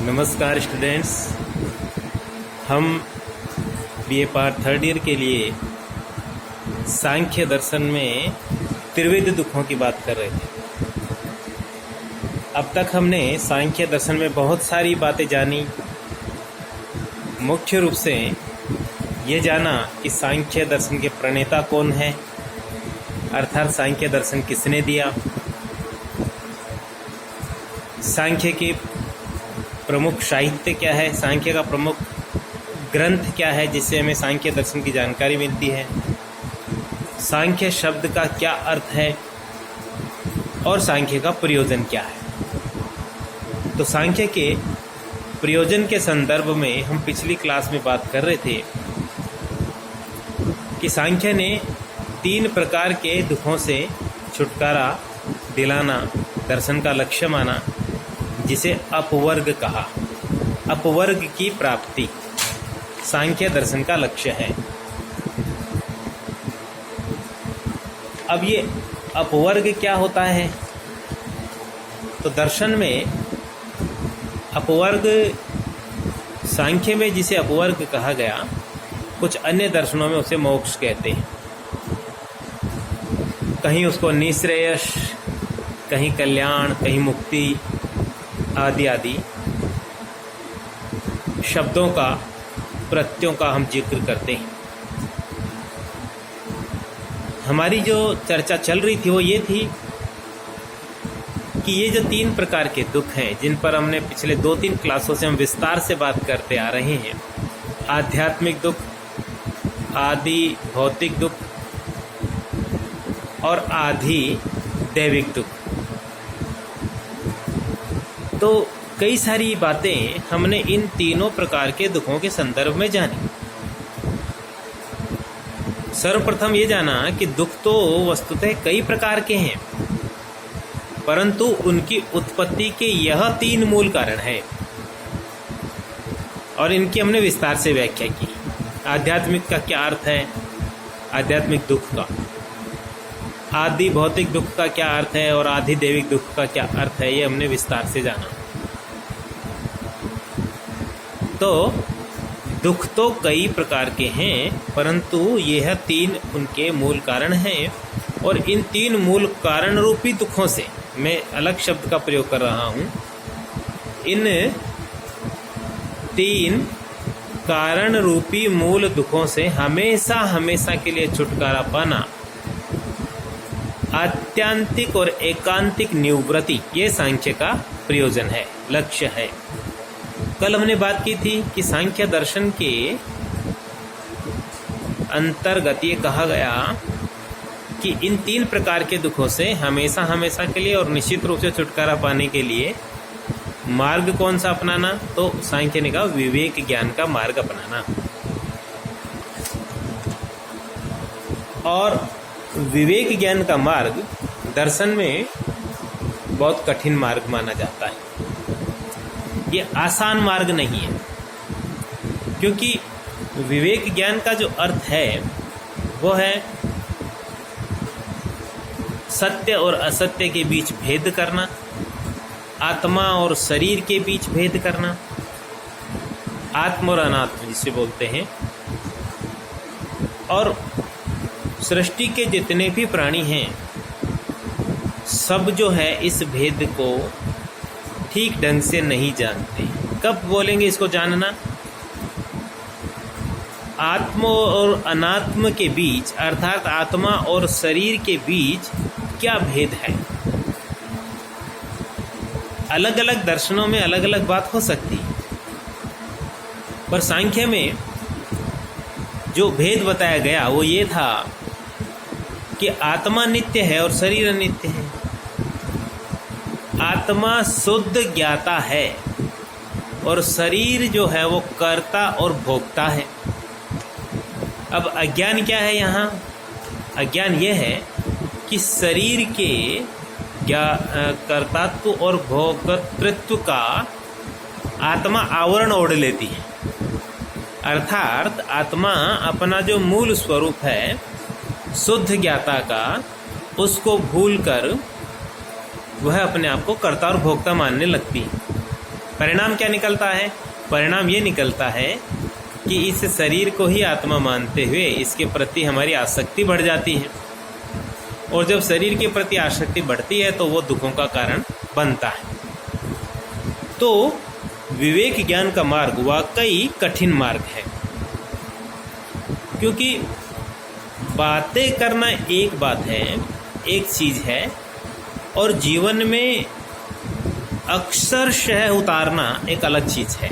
नमस्कार स्टूडेंट्स, हम BA part third year के लिए सांख्य दर्शन में त्रिविध दुखों की बात कर रहे थे। अब तक हमने सांख्य दर्शन में बहुत सारी बातें जानी। मुख्य रूप से ये जाना कि सांख्य दर्शन के प्रणेता कौन है, अर्थात सांख्य दर्शन किसने दिया, सांख्य के प्रमुख साहित्य क्या है, सांख्य का प्रमुख ग्रंथ क्या है जिससे हमें सांख्य दर्शन की जानकारी मिलती है, सांख्य शब्द का क्या अर्थ है और सांख्य का प्रयोजन क्या है। तो सांख्य के प्रयोजन के संदर्भ में हम पिछली क्लास में बात कर रहे थे कि सांख्य ने 3 प्रकार के दुखों से छुटकारा दिलाना दर्शन का लक्ष्य माना, जिसे अपवर्ग कहा। अपवर्ग की प्राप्ति सांख्य दर्शन का लक्ष्य है। अब ये अपवर्ग क्या होता है? तो दर्शन में अपवर्ग, सांख्य में जिसे अपवर्ग कहा गया, कुछ अन्य दर्शनों में उसे मोक्ष कहते हैं। कहीं उसको निःश्रेयस, कहीं कल्याण, कहीं मुक्ति आदि आदि शब्दों का, प्रत्ययों का हम जिक्र करते हैं। हमारी जो चर्चा चल रही थी वो ये थी कि ये जो 3 प्रकार के दुख हैं जिन पर हमने पिछले 2-3 क्लासों से हम विस्तार से बात करते आ रहे हैं, आध्यात्मिक दुख, आदि भौतिक दुख और आदि दैविक दुख, तो कई सारी बातें हमने इन तीनों प्रकार के दुखों के संदर्भ में जानी। सर्वप्रथम ये जाना कि दुख तो वस्तुतः कई प्रकार के हैं, परंतु उनकी उत्पत्ति के यह 3 मूल कारण हैं और इनकी हमने विस्तार से व्याख्या की। आध्यात्मिक का क्या अर्थ है, आध्यात्मिक दुख का, आदि भौतिक दुख का क्या अर्थ है और आदि दैविक दुख का क्या अर्थ है, ये हमने विस्तार से जाना। तो दुख तो कई प्रकार के हैं, परंतु यह 3 उनके मूल कारण हैं और इन 3 मूल कारण रूपी दुखों से, मैं अलग शब्द का प्रयोग कर रहा हूँ, इन 3 कारण रूपी मूल दुखों से हमेशा हमेशा के लिए छुटकारा पाना, आत्यांतिक और एकांतिक निवृत्ति, ये सांख्य का प्रयोजन है, लक्ष्य है। कल हमने बात की थी कि सांख्य दर्शन के अंतर्गत ये कहा गया कि इन 3 प्रकार के दुखों से हमेशा हमेशा के लिए और निश्चित रूप से छुटकारा पाने के लिए मार्ग कौन सा अपनाना, तो सांख्य ने कहा विवेक ज्ञान का मार्ग अपनाना। और विवेक ज्ञान का मार्ग दर्शन में बहुत कठिन मार्ग माना जाता है। ये आसान मार्ग नहीं है, क्योंकि विवेक ज्ञान का जो अर्थ है वो है सत्य और असत्य के बीच भेद करना, आत्मा और शरीर के बीच भेद करना, आत्म और अनात्म जिसे बोलते हैं, और सृष्टि के जितने भी प्राणी हैं सब जो है इस भेद को ठीक ढंग से नहीं जानते। कब बोलेंगे इसको जानना? आत्म और अनात्म के बीच, अर्थात आत्मा और शरीर के बीच क्या भेद है। अलग अलग दर्शनों में अलग अलग बात हो सकती है, पर सांख्य में जो भेद बताया गया वो ये था कि आत्मा नित्य है और शरीर अनित्य है। आत्मा शुद्ध ज्ञाता है और शरीर जो है वो कर्ता और भोक्ता है। अब अज्ञान क्या है यहाँ? अज्ञान यह है कि शरीर के कर्तृत्व और भोक्तृत्व का आत्मा आवरण ओढ़ लेती है, अर्थात आत्मा अपना जो मूल स्वरूप है शुद्ध ज्ञाता का, उसको भूलकर वह अपने आप को कर्ता और भोक्ता मानने लगती है। परिणाम क्या निकलता है? परिणाम ये निकलता है कि इस शरीर को ही आत्मा मानते हुए इसके प्रति हमारी आसक्ति बढ़ जाती है, और जब शरीर के प्रति आसक्ति बढ़ती है तो वो दुखों का कारण बनता है। तो विवेक ज्ञान का मार्ग वाकई कठिन मार्ग है, क्योंकि बातें करना एक बात है, एक चीज़ है, और जीवन में अक्षरशः उतारना एक अलग चीज़ है।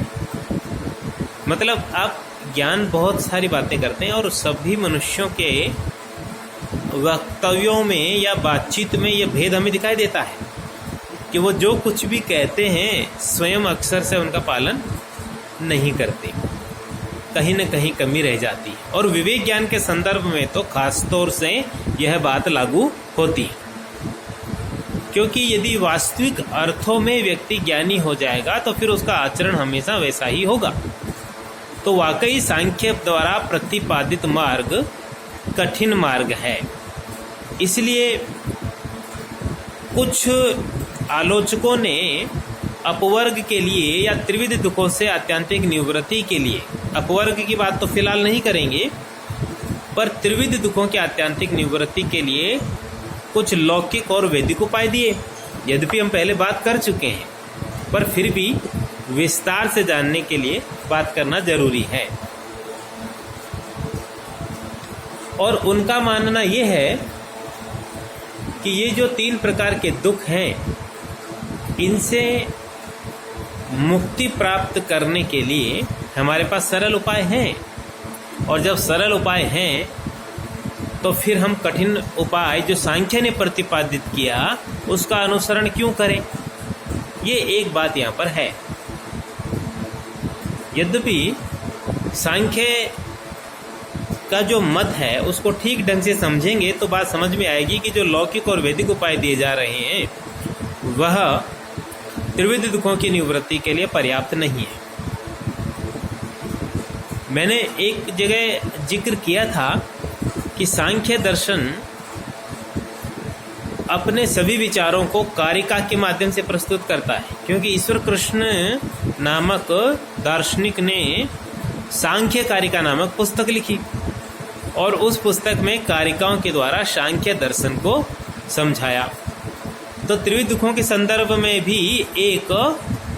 मतलब आप ज्ञान बहुत सारी बातें करते हैं और सभी मनुष्यों के वक्तव्यों में या बातचीत में यह भेद हमें दिखाई देता है कि वो जो कुछ भी कहते हैं स्वयं अक्सर से उनका पालन नहीं करते, कहीं न कहीं कमी रह जाती है। और विवेक ज्ञान के संदर्भ में तो खास तौर से यह बात लागू होती है, क्योंकि यदि वास्तविक अर्थों में व्यक्ति ज्ञानी हो जाएगा तो फिर उसका आचरण हमेशा वैसा ही होगा। तो वाकई सांख्य द्वारा प्रतिपादित मार्ग कठिन मार्ग है। इसलिए कुछ आलोचकों ने अपवर्ग के लिए या त्रिविध दुखों से आत्यंतिक निवृत्ति के लिए, अपवर्ग की बात तो फिलहाल नहीं करेंगे, पर त्रिविध दुखों के आत्यंतिक निवृत्ति के लिए कुछ लौकिक और वैदिक उपाय दिए। यद्यपि हम पहले बात कर चुके हैं, पर फिर भी विस्तार से जानने के लिए बात करना जरूरी है। और उनका मानना यह है कि ये जो 3 प्रकार के दुख हैं, इनसे मुक्ति प्राप्त करने के लिए हमारे पास सरल उपाय हैं, और जब सरल उपाय हैं तो फिर हम कठिन उपाय जो सांख्य ने प्रतिपादित किया उसका अनुसरण क्यों करें? ये एक बात यहाँ पर है। यद्यपि सांख्य का जो मत है उसको ठीक ढंग से समझेंगे तो बात समझ में आएगी कि जो लौकिक और वैदिक उपाय दिए जा रहे हैं वह त्रिविध दुखों की निवृत्ति के लिए पर्याप्त नहीं है। मैंने एक जगह जिक्र किया था कि सांख्य दर्शन अपने सभी विचारों को कारिका के माध्यम से प्रस्तुत करता है, क्योंकि ईश्वर कृष्ण नामक दार्शनिक ने सांख्य कारिका नामक पुस्तक लिखी, और उस पुस्तक में कारिकाओं के द्वारा सांख्य दर्शन को समझाया। तो त्रिविध दुखों के संदर्भ में भी एक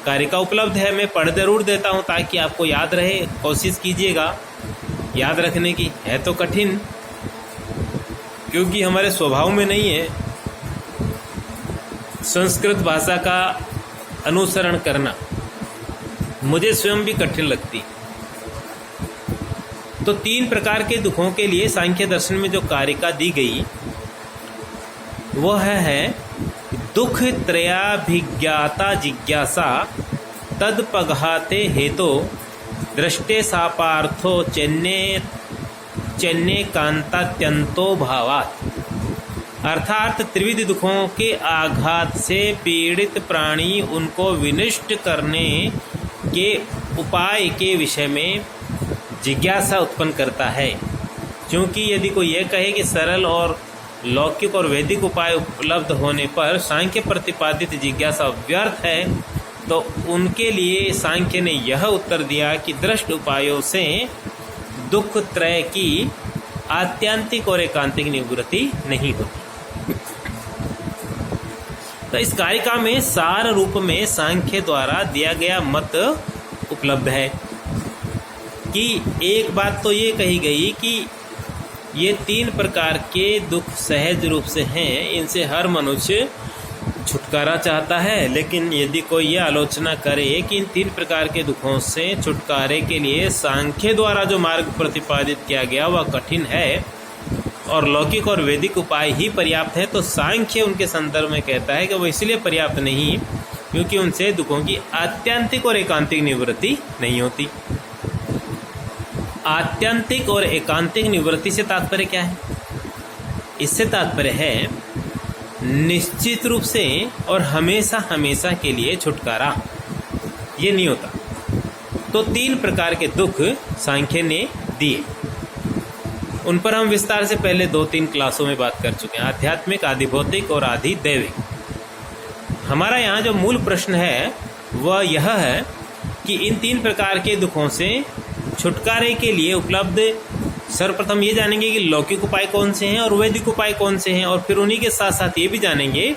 कारिका उपलब्ध है, मैं पढ़ जरूर देता हूँ ताकि आपको याद रहे। कोशिश कीजिएगा याद रखने की, है तो कठिन क्योंकि हमारे स्वभाव में नहीं है संस्कृत भाषा का अनुसरण करना, मुझे स्वयं भी कठिन लगती। तो 3 प्रकार के दुखों के लिए सांख्य दर्शन में जो कारिका दी गई वह है दुख त्रयाभिज्ञाता जिज्ञासा तदपघाते हेतो दृष्टे सापार्थो चेन्ने कांतात्यंतो भावात्। अर्थात त्रिविध दुखों के आघात से पीड़ित प्राणी उनको विनष्ट करने के उपाय के विषय में जिज्ञासा उत्पन्न करता है। क्योंकि यदि कोई यह कहे कि सरल और लौकिक और वैदिक उपाय उपलब्ध होने पर सांख्य प्रतिपादित जिज्ञासा व्यर्थ है, तो उनके लिए सांख्य ने यह उत्तर दिया कि दृष्ट उपायों से दुख त्रय की आत्यंतिक और एकांतिक निवृत्ति नहीं होती। तो इस कारिका में सार रूप में सांख्य द्वारा दिया गया मत उपलब्ध है कि एक बात तो ये कही गई कि ये 3 प्रकार के दुख सहज रूप से हैं, इनसे हर मनुष्य छुटकारा चाहता है। लेकिन यदि कोई ये आलोचना करे कि इन 3 प्रकार के दुखों से छुटकारे के लिए सांख्य द्वारा जो मार्ग प्रतिपादित किया गया वह कठिन है और लौकिक और वैदिक उपाय ही पर्याप्त है, तो सांख्य उनके संदर्भ में कहता है कि वो इसलिए पर्याप्त नहीं क्योंकि उनसे दुखों की आत्यंतिक और एकांतिक निवृत्ति नहीं होती। आत्यंतिक और एकांतिक निवृत्ति से तात्पर्य क्या है? इससे तात्पर्य है निश्चित रूप से और हमेशा हमेशा के लिए छुटकारा, ये नहीं होता। तो 3 प्रकार के दुख सांख्य ने दिए, उन पर हम विस्तार से पहले 2-3 क्लासों में बात कर चुके हैं, आध्यात्मिक, आधि भौतिक और आधि दैविक। हमारा यहाँ जो मूल प्रश्न है वह यह है कि इन 3 प्रकार के दुखों से छुटकारे के लिए उपलब्ध सर्वप्रथम ये जानेंगे कि लौकिक उपाय कौन से हैं और वैदिक उपाय कौन से हैं, और फिर उन्हीं के साथ साथ ये भी जानेंगे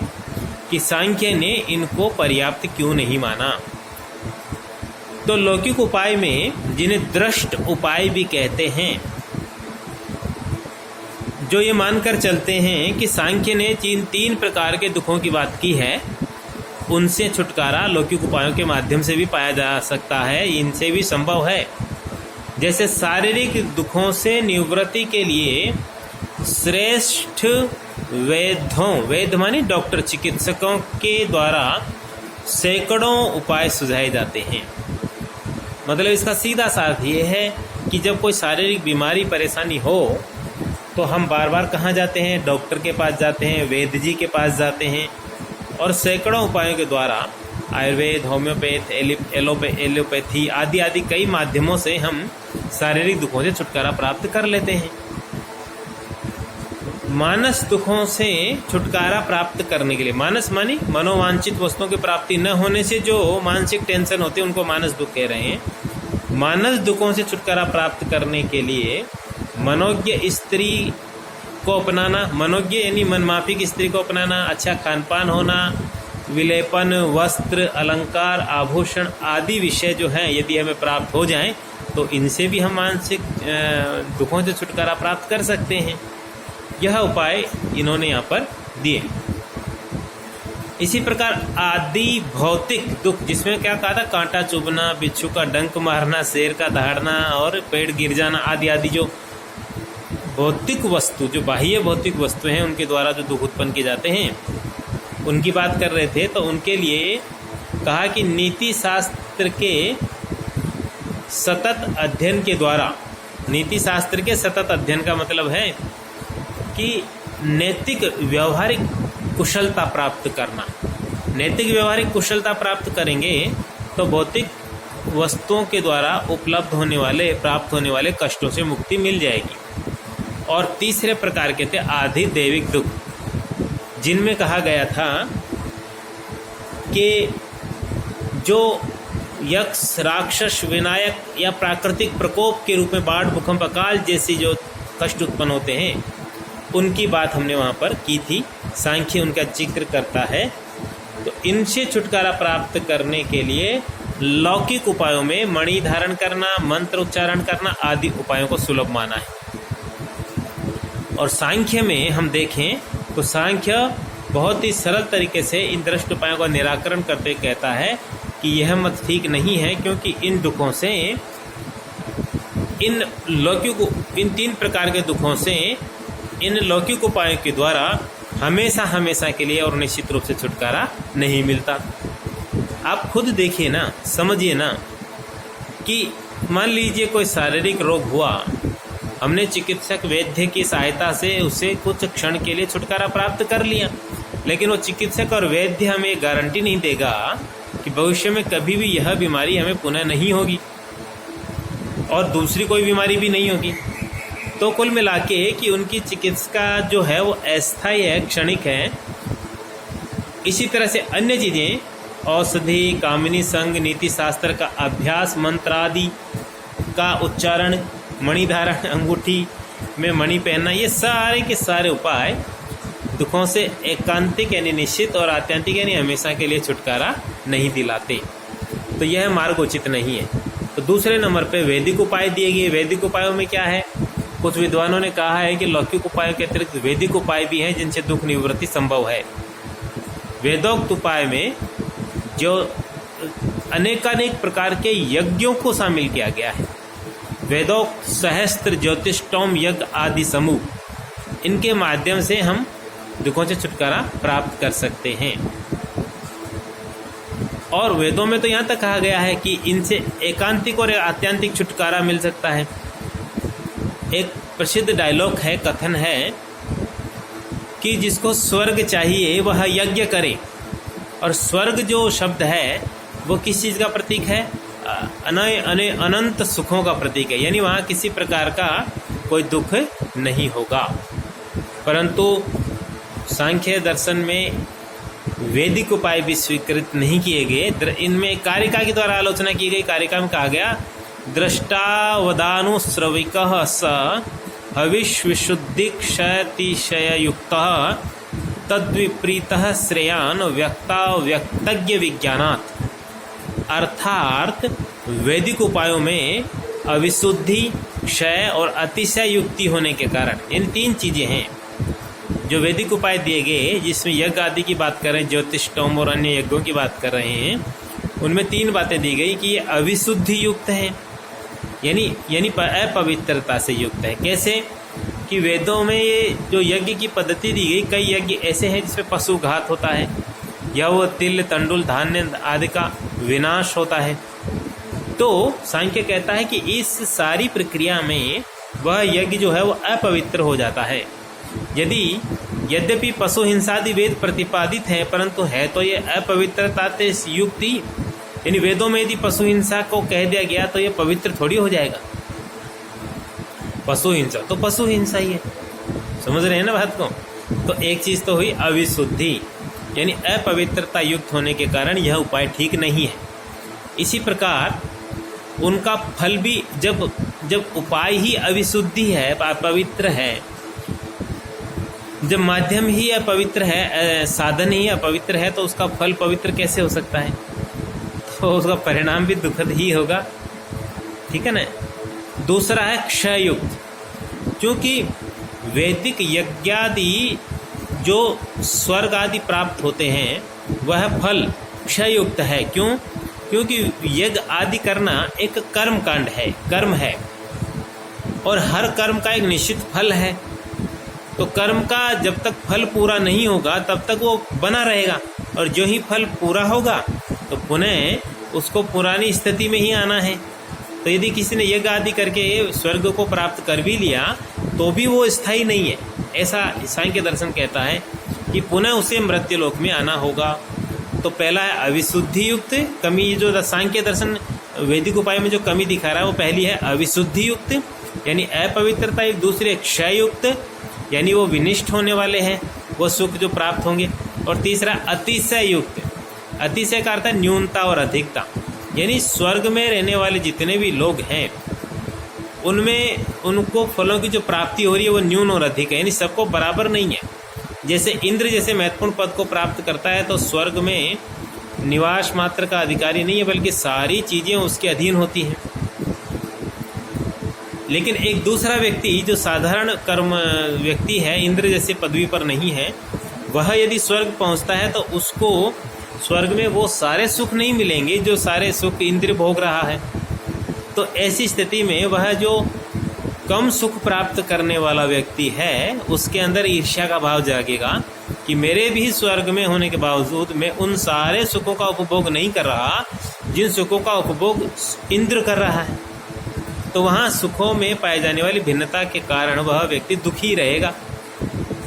कि सांख्य ने इनको पर्याप्त क्यों नहीं माना। तो लौकिक उपाय में जिन्हें दृष्ट उपाय भी कहते हैं, जो ये मानकर चलते हैं कि सांख्य ने जिन 3 प्रकार के दुखों की बात की है उनसे छुटकारा लौकिक उपायों के माध्यम से भी पाया जा सकता है, इनसे भी संभव है। जैसे शारीरिक दुखों से निवृत्ति के लिए श्रेष्ठ वैद्य माने डॉक्टर, चिकित्सकों के द्वारा सैकड़ों उपाय सुझाए जाते हैं। मतलब इसका सीधा सा अर्थ ये है कि जब कोई शारीरिक बीमारी परेशानी हो तो हम बार बार कहाँ जाते हैं? डॉक्टर के पास जाते हैं, वैद्य जी के पास जाते हैं, और सैकड़ों उपायों के द्वारा आयुर्वेद, होम्योपैथ, एलोपैथी आदि कई माध्यमों से हम शारीरिक दुखों से छुटकारा प्राप्त कर लेते हैं। मानस दुखों से छुटकारा प्राप्त करने के लिए, मानस मानी मनोवांछित वस्तुओं की प्राप्ति न होने से जो मानसिक टेंशन होती है उनको मानस दुख कह रहे हैं। मानस दुखों से छुटकारा प्राप्त करने के लिए मनोज्ञ स्त्री को अपनाना, मनोज्ञ यानी मनमाफिक स्त्री को अपनाना, अच्छा खान पान होना, विलेपन, वस्त्र, अलंकार, आभूषण आदि विषय जो हैं यदि हमें प्राप्त हो जाएं तो इनसे भी हम मानसिक दुखों से छुटकारा प्राप्त कर सकते हैं। यह उपाय इन्होंने यहाँ पर दिए। इसी प्रकार आदि भौतिक दुख, जिसमें क्या कहा था? कांटा चुभना, बिच्छू का डंक मारना, शेर का दहाड़ना और पेड़ गिर जाना आदि जो भौतिक वस्तु, जो बाह्य भौतिक वस्तु हैं उनके द्वारा जो दुख उत्पन्न किए जाते हैं उनकी बात कर रहे थे। तो उनके लिए कहा कि नीति शास्त्र के सतत अध्ययन के द्वारा, नीति शास्त्र के सतत अध्ययन का मतलब है कि नैतिक व्यवहारिक कुशलता प्राप्त करना। नैतिक व्यवहारिक कुशलता प्राप्त करेंगे तो भौतिक वस्तुओं के द्वारा उपलब्ध होने वाले, प्राप्त होने वाले कष्टों से मुक्ति मिल जाएगी। और तीसरे प्रकार के थे आधि दैविक दुख, जिनमें कहा गया था कि जो यक्ष, राक्षस, विनायक या प्राकृतिक प्रकोप के रूप में बाढ़, भूकंप, अकाल जैसी जो कष्ट उत्पन्न होते हैं उनकी बात हमने वहाँ पर की थी। सांख्य उनका जिक्र करता है। तो इनसे छुटकारा प्राप्त करने के लिए लौकिक उपायों में मणि धारण करना, मंत्र उच्चारण करना आदि उपायों को सुलभ माना है। और सांख्य में हम देखें तो सांख्य बहुत ही सरल तरीके से इन दृष्ट उपायों का निराकरण करते कहता है कि यह मत ठीक नहीं है, क्योंकि इन दुखों से, इन 3 प्रकार के दुखों से इन लौकिक उपायों के द्वारा हमेशा के लिए और निश्चित रूप से छुटकारा नहीं मिलता। आप खुद देखिए ना, समझिए ना कि मान लीजिए कोई शारीरिक रोग हुआ, हमने चिकित्सक वैद्य की सहायता से उसे कुछ क्षण के लिए छुटकारा प्राप्त कर लिया, लेकिन वो चिकित्सक और वैद्य हमें गारंटी नहीं देगा कि भविष्य में कभी भी यह बीमारी हमें पुनः नहीं होगी और दूसरी कोई बीमारी भी नहीं होगी। तो कुल मिला के कि उनकी चिकित्सा जो है वो अस्थायी है, क्षणिक है। इसी तरह से अन्य चीज़ें, औषधि, कामिनी संग, नीति शास्त्र का अभ्यास, मंत्र आदि का उच्चारण, मणिधारण, अंगूठी में मणि पहनना, ये सारे के सारे उपाय दुखों से एकांतिक यानी निश्चित और आत्यंतिक यानी हमेशा के लिए छुटकारा नहीं दिलाते। तो यह मार्ग उचित नहीं है। तो दूसरे नंबर पे वैदिक उपाय दिए गए। वैदिक उपायों में क्या है? कुछ विद्वानों ने कहा है कि लौकिक उपायों के अतिरिक्त वैदिक उपाय भी हैं जिनसे दुख निवृत्ति संभव है। वेदोक्त उपाय में जो अनेकानेक प्रकार के यज्ञों को शामिल किया गया है, वेदोक्त सहस्त्र ज्योतिष्टोम यज्ञ आदि समूह, इनके माध्यम से हम दुखों से छुटकारा प्राप्त कर सकते हैं। और वेदों में तो यहाँ तक कहा गया है कि इनसे एकांतिक और आत्यंतिक छुटकारा मिल सकता है। एक प्रसिद्ध डायलॉग है, कथन है कि जिसको स्वर्ग चाहिए वह यज्ञ करे। और स्वर्ग जो शब्द है वो किस चीज़ का प्रतीक है? अनंत सुखों का प्रतीक है, यानी वहाँ किसी प्रकार का कोई दुख नहीं होगा। परंतु सांख्य दर्शन में वैदिक उपाय भी स्वीकृत नहीं किए गए। इनमें कारिका के द्वारा आलोचना की गई। कारिका में कहा गया दृष्टावदानुश्रविकः स हविष्विशुद्धिक्षतिशययुक्तः तद्विपरीतः श्रेयान् व्यक्ताव्यक्तज्ञ विज्ञानात्। अर्थात वैदिक उपायों में अविशुद्धि, क्षय और अतिशय युक्ति होने के कारण, इन 3 चीजें हैं जो वैदिक उपाय दिए गए, जिसमें यज्ञ आदि की बात कर रहे हैं, ज्योतिष टोम और अन्य यज्ञों की बात कर रहे हैं, उनमें 3 बातें दी गई कि ये अविशुद्धि युक्त है, यानी अपवित्रता से युक्त है। कैसे कि वेदों में ये जो यज्ञ की पद्धति दी गई, कई यज्ञ ऐसे हैं जिसमें पशु घात होता है या वो तिल, तंडुल, धान्य आदि का विनाश होता है। तो सांख्य कहता है कि इस सारी प्रक्रिया में वह यज्ञ जो है वो अपवित्र हो जाता है। यद्यपि पशु हिंसादि वेद प्रतिपादित है, परंतु है तो ये अपवित्रता से युक्त ही। यानी वेदों में यदि पशु हिंसा को कह दिया गया तो ये पवित्र थोड़ी हो जाएगा। पशु हिंसा तो पशु हिंसा ही है, समझ रहे हैं ना बात को। तो एक चीज तो हुई अविशुद्धि, यानी अपवित्रता युक्त होने के कारण यह उपाय ठीक नहीं है। इसी प्रकार उनका फल भी, जब उपाय ही अविशुद्धि है, अपवित्र है, जब माध्यम ही अपवित्र है, साधन ही अपवित्र है, तो उसका फल पवित्र कैसे हो सकता है? तो उसका परिणाम भी दुखद ही होगा। ठीक है ना। दूसरा है क्षययुक्त, क्योंकि वैदिक यज्ञादि जो स्वर्ग आदि प्राप्त होते हैं वह फल क्षययुक्त है। क्यों? क्योंकि यज्ञ आदि करना एक कर्म कांड है, कर्म है, और हर कर्म का एक निश्चित फल है। तो कर्म का जब तक फल पूरा नहीं होगा तब तक वो बना रहेगा, और जो ही फल पूरा होगा तो पुनः उसको पुरानी स्थिति में ही आना है। तो यदि किसी ने यज्ञ आदि करके स्वर्ग को प्राप्त कर भी लिया तो भी वो स्थायी नहीं है। ऐसा सांख्य दर्शन कहता है कि पुनः उसे मृत्युलोक में आना होगा। तो पहला है अविशुद्धि युक्त कमी, जो सांख्य दर्शन वैदिक उपाय में जो कमी दिखा रहा है वो पहली है अविशुद्धि युक्त, यानी अपवित्रता। एक दूसरे क्षय युक्त, यानी वो विनिष्ट होने वाले हैं, वो सुख जो प्राप्त होंगे। और तीसरा अतिशय युक्त, अतिशय का अर्थ है न्यूनता और अधिकता, यानी स्वर्ग में रहने वाले जितने भी लोग हैं उनमें उनको फलों की जो प्राप्ति हो रही है वो न्यून और अधिक है, यानी सबको बराबर नहीं है। जैसे इंद्र जैसे महत्वपूर्ण पद को प्राप्त करता है तो स्वर्ग में निवास मात्र का अधिकारी नहीं है, बल्कि सारी चीजें उसके अधीन होती हैं। लेकिन एक दूसरा व्यक्ति जो साधारण कर्म व्यक्ति है, इंद्र जैसे पदवी पर नहीं है, वह यदि स्वर्ग पहुंचता है तो उसको स्वर्ग में वो सारे सुख नहीं मिलेंगे जो सारे सुख इंद्र भोग रहा है। तो ऐसी स्थिति में वह जो कम सुख प्राप्त करने वाला व्यक्ति है उसके अंदर ईर्ष्या का भाव जागेगा कि मेरे भी स्वर्ग में होने के बावजूद मैं उन सारे सुखों का उपभोग नहीं कर रहा जिन सुखों का उपभोग इंद्र कर रहा है। तो वहाँ सुखों में पाए जाने वाली भिन्नता के कारण वह व्यक्ति दुखी रहेगा।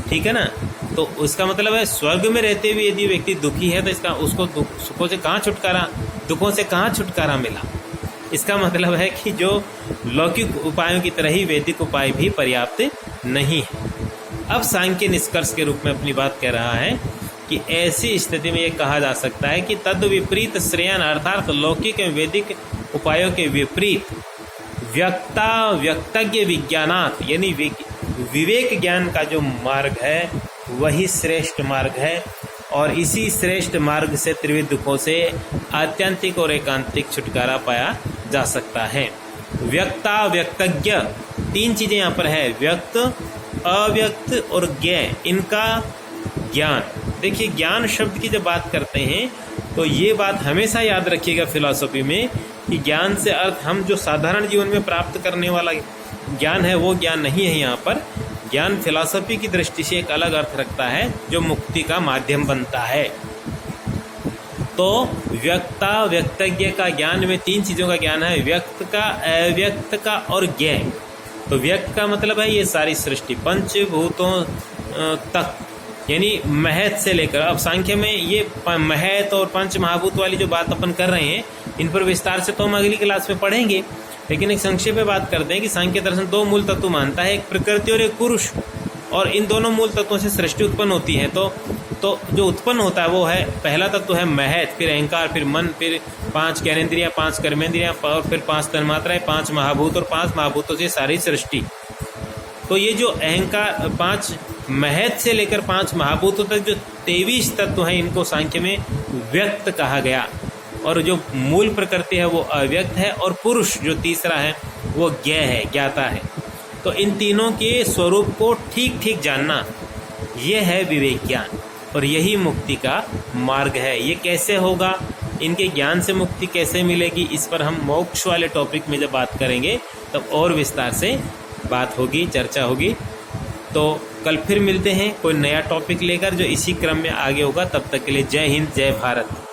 ठीक है ना। तो उसका मतलब है स्वर्ग में रहते हुए यदि व्यक्ति दुखी है तो उसको सुखों से कहाँ छुटकारा, दुखों से कहाँ छुटकारा मिला। इसका मतलब है कि जो लौकिक उपायों की तरह ही वैदिक उपाय भी पर्याप्त नहीं है। अब सांख्य निष्कर्ष के रूप में अपनी बात कह रहा है कि ऐसी स्थिति में यह कहा जा सकता है कि तद विपरीत श्रेयान, अर्थात लौकिक एवं वैदिक उपायों के विपरीत व्यक्तज्ञ विज्ञानात, यानी विवेक ज्ञान का जो मार्ग है वही श्रेष्ठ मार्ग है, और इसी श्रेष्ठ मार्ग से त्रिविध दुखों से आत्यंतिक और एकांतिक छुटकारा पाया जा सकता है। व्यक्तज्ञ, 3 चीजें यहाँ पर है, व्यक्त, अव्यक्त और ज्ञ, इनका ज्ञान। देखिए ज्ञान शब्द की जब बात करते हैं तो ये बात हमेशा याद रखिएगा फिलॉसफी में कि ज्ञान से अर्थ हम जो साधारण जीवन में प्राप्त करने वाला ज्ञान है वो ज्ञान नहीं है। यहाँ पर ज्ञान फिलॉसफी की दृष्टि से एक अलग अर्थ रखता है जो मुक्ति का माध्यम बनता है। तो व्यक्तज्ञ का ज्ञान में 3 चीजों का ज्ञान है, व्यक्त का, अव्यक्त का और ज्ञ। तो व्यक्त का मतलब है ये सारी सृष्टि पंचभूतों तक, यानी महत से लेकर, अब सांख्य में ये महत और पंच महाभूत वाली जो बात अपन कर रहे हैं इन पर विस्तार से तो हम अगली क्लास में पढ़ेंगे, लेकिन एक संक्षेप में बात करते हैं कि सांख्य दर्शन 2 मूल तत्व मानता है, एक प्रकृति और एक पुरुष, और इन दोनों मूल तत्वों से सृष्टि उत्पन्न होती है। तो तो जो उत्पन्न होता है वो है, पहला तत्व है महत, फिर अहंकार, फिर मन, फिर 5 ज्ञानेंद्रियाँ, 5 कर्मेंद्रियाँ और फिर 5 तन्मात्राएँ, 5 महाभूत और 5 महाभूतों से सारी सृष्टि। तो ये जो अहंकार 5 महत से लेकर 5 महाभूतों तक जो 23 तत्व हैं, इनको सांख्य में व्यक्त कहा गया। और जो मूल प्रकृति है वो अव्यक्त है, और पुरुष जो तीसरा है वो ज्ञ है, ज्ञाता है। तो इन तीनों के स्वरूप को ठीक ठीक जानना, ये है विवेक ज्ञान, और यही मुक्ति का मार्ग है। ये कैसे होगा, इनके ज्ञान से मुक्ति कैसे मिलेगी, इस पर हम मोक्ष वाले टॉपिक में जब बात करेंगे तब और विस्तार से बात होगी, चर्चा होगी। तो कल फिर मिलते हैं कोई नया टॉपिक लेकर जो इसी क्रम में आगे होगा। तब तक के लिए जय हिंद, जय भारत।